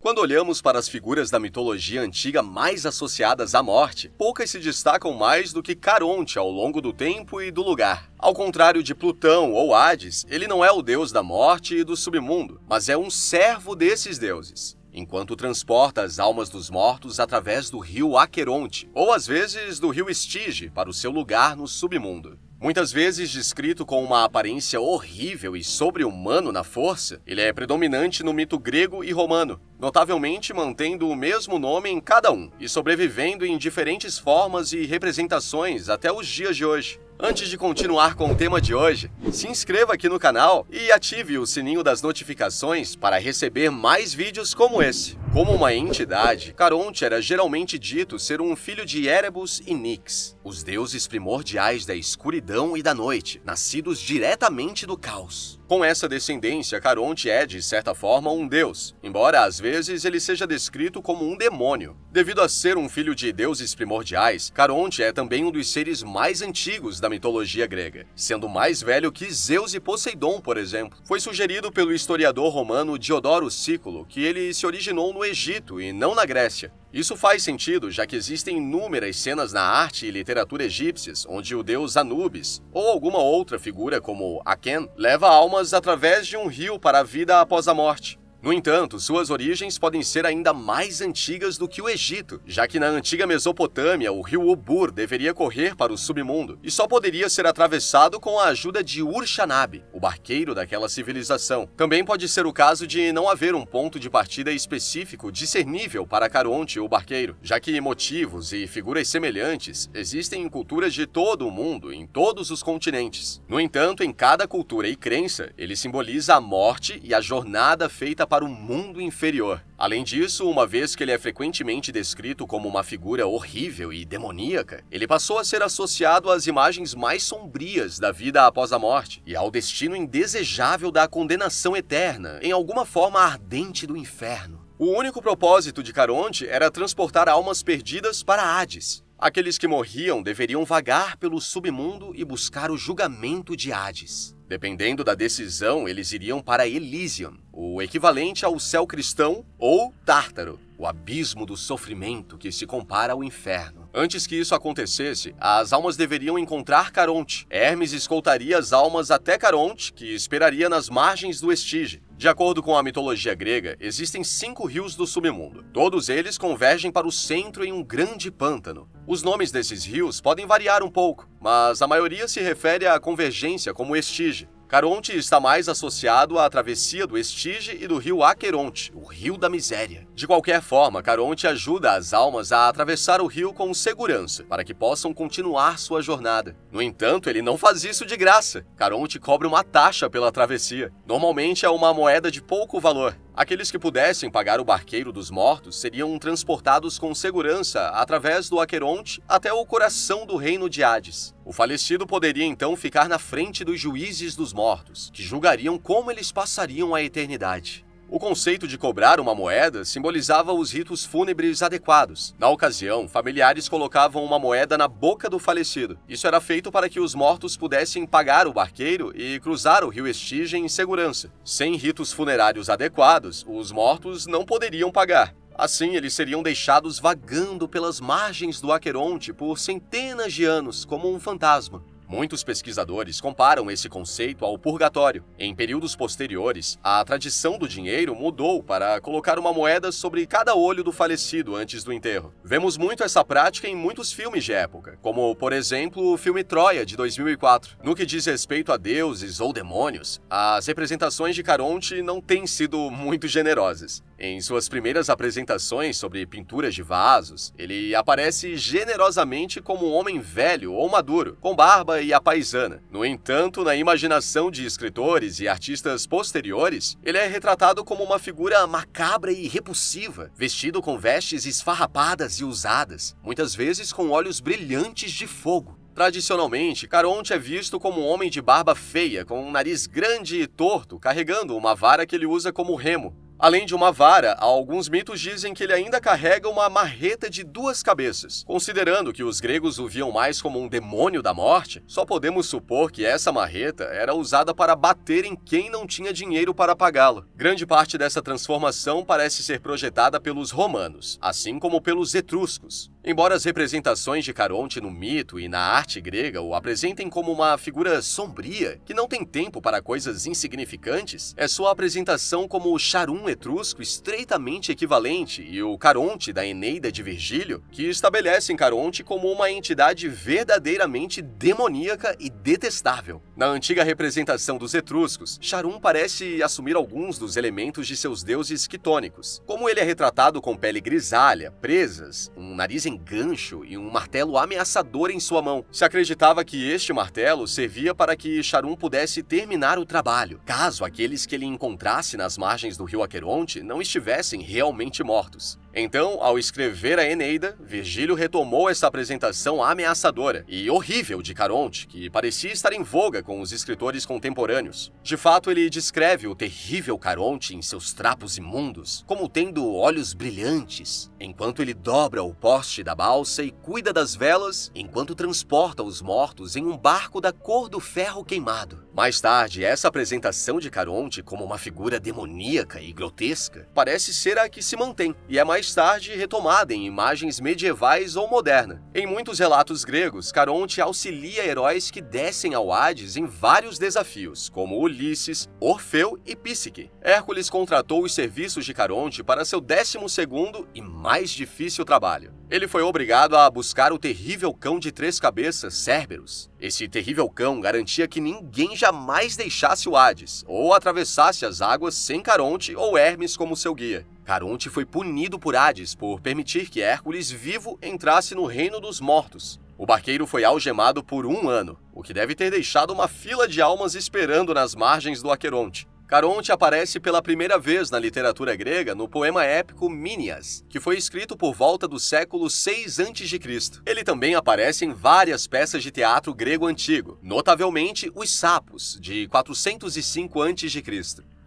Quando olhamos para as figuras da mitologia antiga mais associadas à morte, poucas se destacam mais do que Caronte ao longo do tempo e do lugar. Ao contrário de Plutão ou Hades, ele não é o deus da morte e do submundo, mas é um servo desses deuses, enquanto transporta as almas dos mortos através do rio Aqueronte, ou às vezes do rio Estige, para o seu lugar no submundo. Muitas vezes descrito com uma aparência horrível e sobre-humano na força, ele é predominante no mito grego e romano, notavelmente mantendo o mesmo nome em cada um e sobrevivendo em diferentes formas e representações até os dias de hoje. Antes de continuar com o tema de hoje, se inscreva aqui no canal e ative o sininho das notificações para receber mais vídeos como esse. Como uma entidade, Caronte era geralmente dito ser um filho de Erebus e Nyx, os deuses primordiais da escuridão e da noite, nascidos diretamente do caos. Com essa descendência, Caronte é, de certa forma, um deus, embora às vezes ele seja descrito como um demônio. Devido a ser um filho de deuses primordiais, Caronte é também um dos seres mais antigos da mitologia grega, sendo mais velho que Zeus e Poseidon, por exemplo. Foi sugerido pelo historiador romano Diodoro Sículo que ele se originou no Egito e não na Grécia. Isso faz sentido, já que existem inúmeras cenas na arte e literatura egípcias onde o deus Anubis, ou alguma outra figura como Aken, leva almas através de um rio para a vida após a morte. No entanto, suas origens podem ser ainda mais antigas do que o Egito, já que na antiga Mesopotâmia o rio Ubur deveria correr para o submundo e só poderia ser atravessado com a ajuda de Ur-Shanab, o barqueiro daquela civilização. Também pode ser o caso de não haver um ponto de partida específico discernível para Caronte, o barqueiro, já que motivos e figuras semelhantes existem em culturas de todo o mundo, em todos os continentes. No entanto, em cada cultura e crença, ele simboliza a morte e a jornada feita para o mundo inferior. Além disso, uma vez que ele é frequentemente descrito como uma figura horrível e demoníaca, ele passou a ser associado às imagens mais sombrias da vida após a morte e ao destino indesejável da condenação eterna, em alguma forma ardente do inferno. O único propósito de Caronte era transportar almas perdidas para Hades. Aqueles que morriam deveriam vagar pelo submundo e buscar o julgamento de Hades. Dependendo da decisão, eles iriam para Elysium, o equivalente ao céu cristão, ou Tártaro, o abismo do sofrimento que se compara ao inferno. Antes que isso acontecesse, as almas deveriam encontrar Caronte. Hermes escoltaria as almas até Caronte, que esperaria nas margens do Estige. De acordo com a mitologia grega, existem 5 rios do submundo. Todos eles convergem para o centro em um grande pântano. Os nomes desses rios podem variar um pouco, mas a maioria se refere à convergência como Estige. Caronte está mais associado à travessia do Estige e do rio Aqueronte, o rio da miséria. De qualquer forma, Caronte ajuda as almas a atravessar o rio com segurança, para que possam continuar sua jornada. No entanto, ele não faz isso de graça. Caronte cobra uma taxa pela travessia. Normalmente é uma moeda de pouco valor. Aqueles que pudessem pagar o barqueiro dos mortos seriam transportados com segurança através do Aqueronte até o coração do reino de Hades. O falecido poderia então ficar na frente dos juízes dos mortos, que julgariam como eles passariam a eternidade. O conceito de cobrar uma moeda simbolizava os ritos fúnebres adequados. Na ocasião, familiares colocavam uma moeda na boca do falecido. Isso era feito para que os mortos pudessem pagar o barqueiro e cruzar o rio Estige em segurança. Sem ritos funerários adequados, os mortos não poderiam pagar. Assim, eles seriam deixados vagando pelas margens do Aqueronte por centenas de anos como um fantasma. Muitos pesquisadores comparam esse conceito ao purgatório. Em períodos posteriores, a tradição do dinheiro mudou para colocar uma moeda sobre cada olho do falecido antes do enterro. Vemos muito essa prática em muitos filmes de época, como, por exemplo, o filme Troia, de 2004. No que diz respeito a deuses ou demônios, as representações de Caronte não têm sido muito generosas. Em suas primeiras apresentações sobre pinturas de vasos, ele aparece generosamente como um homem velho ou maduro, com barba e a paisana. No entanto, na imaginação de escritores e artistas posteriores, ele é retratado como uma figura macabra e repulsiva, vestido com vestes esfarrapadas e usadas, muitas vezes com olhos brilhantes de fogo. Tradicionalmente, Caronte é visto como um homem de barba feia, com um nariz grande e torto, carregando uma vara que ele usa como remo. Além de uma vara, alguns mitos dizem que ele ainda carrega uma marreta de 2 cabeças. Considerando que os gregos o viam mais como um demônio da morte, só podemos supor que essa marreta era usada para bater em quem não tinha dinheiro para pagá-lo. Grande parte dessa transformação parece ser projetada pelos romanos, assim como pelos etruscos. Embora as representações de Caronte no mito e na arte grega o apresentem como uma figura sombria, que não tem tempo para coisas insignificantes, é sua apresentação como o Charon etrusco estreitamente equivalente e o Caronte da Eneida de Virgílio, que estabelecem Caronte como uma entidade verdadeiramente demoníaca e detestável. Na antiga representação dos etruscos, Charon parece assumir alguns dos elementos de seus deuses quitônicos, como ele é retratado com pele grisalha, presas, um nariz em gancho e um martelo ameaçador em sua mão. Se acreditava que este martelo servia para que Charon pudesse terminar o trabalho, caso aqueles que ele encontrasse nas margens do rio Aqueronte não estivessem realmente mortos. Então, ao escrever a Eneida, Virgílio retomou essa apresentação ameaçadora e horrível de Caronte, que parecia estar em voga com os escritores contemporâneos. De fato, ele descreve o terrível Caronte em seus trapos imundos, como tendo olhos brilhantes, enquanto ele dobra o poste da balsa e cuida das velas, enquanto transporta os mortos em um barco da cor do ferro queimado. Mais tarde, essa apresentação de Caronte como uma figura demoníaca e grotesca parece ser a que se mantém, e é mais tarde retomada em imagens medievais ou modernas. Em muitos relatos gregos, Caronte auxilia heróis que descem ao Hades em vários desafios, como Ulisses, Orfeu e Psíque. Hércules contratou os serviços de Caronte para seu 12º e mais difícil trabalho. Ele foi obrigado a buscar o terrível cão de 3 cabeças, Cerberus. Esse terrível cão garantia que ninguém jamais deixasse o Hades, ou atravessasse as águas sem Caronte ou Hermes como seu guia. Caronte foi punido por Hades por permitir que Hércules vivo entrasse no reino dos mortos. O barqueiro foi algemado por 1 ano, o que deve ter deixado uma fila de almas esperando nas margens do Aqueronte. Caronte aparece pela primeira vez na literatura grega no poema épico Mínias, que foi escrito por volta do século 6 a.C. Ele também aparece em várias peças de teatro grego antigo, notavelmente Os Sapos, de 405 a.C.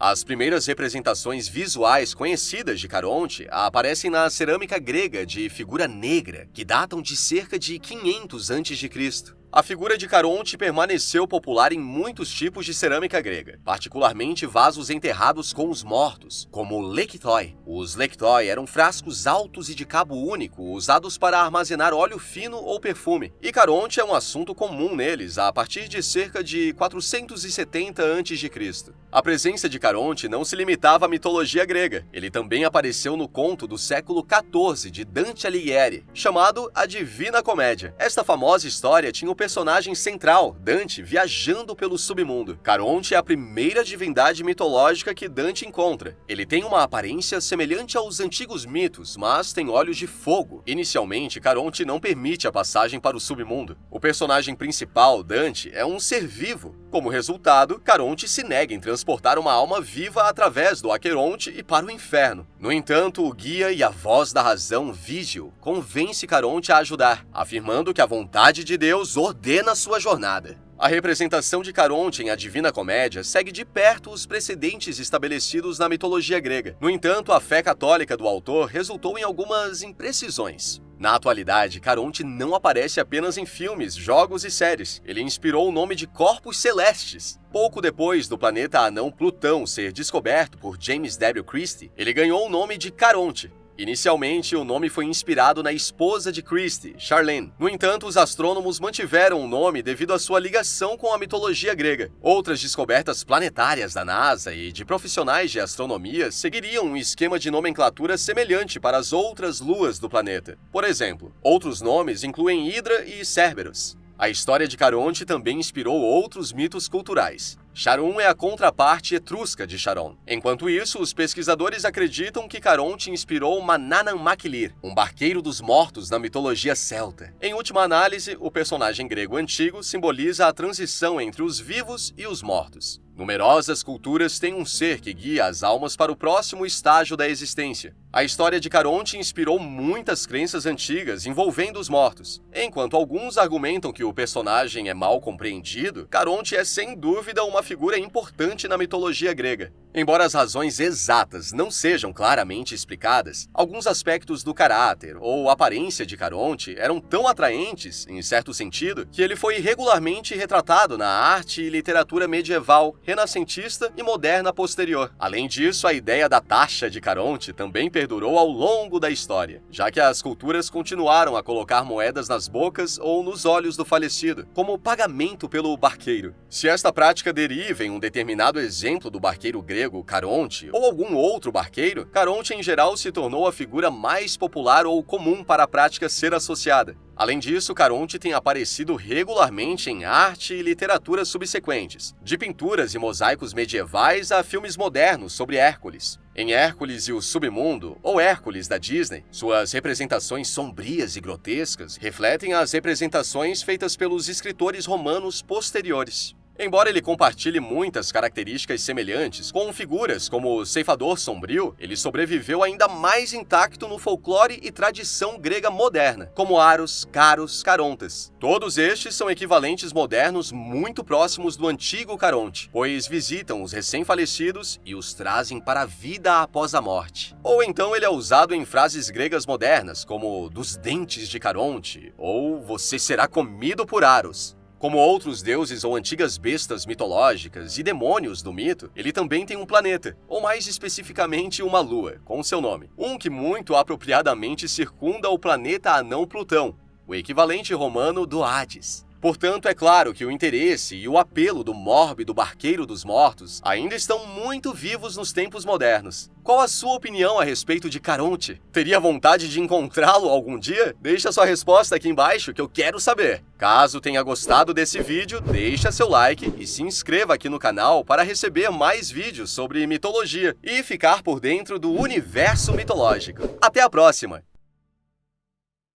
As primeiras representações visuais conhecidas de Caronte aparecem na cerâmica grega de figura negra, que datam de cerca de 500 a.C. A figura de Caronte permaneceu popular em muitos tipos de cerâmica grega, particularmente vasos enterrados com os mortos, como o lektoi. Os lektoi eram frascos altos e de cabo único, usados para armazenar óleo fino ou perfume, e Caronte é um assunto comum neles a partir de cerca de 470 a.C. A presença de Caronte não se limitava à mitologia grega. Ele também apareceu no conto do século XIV de Dante Alighieri, chamado A Divina Comédia. Esta famosa história tinha o personagem central, Dante, viajando pelo submundo. Caronte é a primeira divindade mitológica que Dante encontra. Ele tem uma aparência semelhante aos antigos mitos, mas tem olhos de fogo. Inicialmente, Caronte não permite a passagem para o submundo. O personagem principal, Dante, é um ser vivo. Como resultado, Caronte se nega em transportar uma alma viva através do Aqueronte e para o inferno. No entanto, o guia e a voz da razão, Vígio, convence Caronte a ajudar, afirmando que a vontade de Deus ordena sua jornada. A representação de Caronte em A Divina Comédia segue de perto os precedentes estabelecidos na mitologia grega. No entanto, a fé católica do autor resultou em algumas imprecisões. Na atualidade, Caronte não aparece apenas em filmes, jogos e séries. Ele inspirou o nome de corpos celestes. Pouco depois do planeta anão Plutão ser descoberto por James W. Christie, ele ganhou o nome de Caronte. Inicialmente, o nome foi inspirado na esposa de Christie, Charlene. No entanto, os astrônomos mantiveram o nome devido à sua ligação com a mitologia grega. Outras descobertas planetárias da NASA e de profissionais de astronomia seguiriam um esquema de nomenclatura semelhante para as outras luas do planeta. Por exemplo, outros nomes incluem Hidra e Cerberus. A história de Caronte também inspirou outros mitos culturais. Charon é a contraparte etrusca de Charon. Enquanto isso, os pesquisadores acreditam que Caronte inspirou Manannán mac Lir, um barqueiro dos mortos na mitologia celta. Em última análise, o personagem grego antigo simboliza a transição entre os vivos e os mortos. Numerosas culturas têm um ser que guia as almas para o próximo estágio da existência. A história de Caronte inspirou muitas crenças antigas envolvendo os mortos. Enquanto alguns argumentam que o personagem é mal compreendido, Caronte é sem dúvida uma figura importante na mitologia grega. Embora as razões exatas não sejam claramente explicadas, alguns aspectos do caráter ou aparência de Caronte eram tão atraentes, em certo sentido, que ele foi regularmente retratado na arte e literatura medieval, renascentista e moderna posterior. Além disso, a ideia da taxa de Caronte também perdurou ao longo da história, já que as culturas continuaram a colocar moedas nas bocas ou nos olhos do falecido, como pagamento pelo barqueiro. Se esta prática deriva em um determinado exemplo do barqueiro grego Caronte ou algum outro barqueiro, Caronte em geral se tornou a figura mais popular ou comum para a prática ser associada. Além disso, Caronte tem aparecido regularmente em arte e literatura subsequentes, de pinturas e mosaicos medievais a filmes modernos sobre Hércules. Em Hércules e o Submundo, ou Hércules da Disney, suas representações sombrias e grotescas refletem as representações feitas pelos escritores romanos posteriores. Embora ele compartilhe muitas características semelhantes com figuras como o Ceifador Sombrio, ele sobreviveu ainda mais intacto no folclore e tradição grega moderna, como Aros, Caros, Carontas. Todos estes são equivalentes modernos muito próximos do antigo Caronte, pois visitam os recém-falecidos e os trazem para a vida após a morte. Ou então ele é usado em frases gregas modernas, como dos dentes de Caronte, ou você será comido por Aros. Como outros deuses ou antigas bestas mitológicas e demônios do mito, ele também tem um planeta, ou mais especificamente uma lua, com seu nome. Um que muito apropriadamente circunda o planeta anão Plutão, o equivalente romano do Hades. Portanto, é claro que o interesse e o apelo do mórbido barqueiro dos mortos ainda estão muito vivos nos tempos modernos. Qual a sua opinião a respeito de Caronte? Teria vontade de encontrá-lo algum dia? Deixa sua resposta aqui embaixo que eu quero saber. Caso tenha gostado desse vídeo, deixa seu like e se inscreva aqui no canal para receber mais vídeos sobre mitologia e ficar por dentro do universo mitológico. Até a próxima!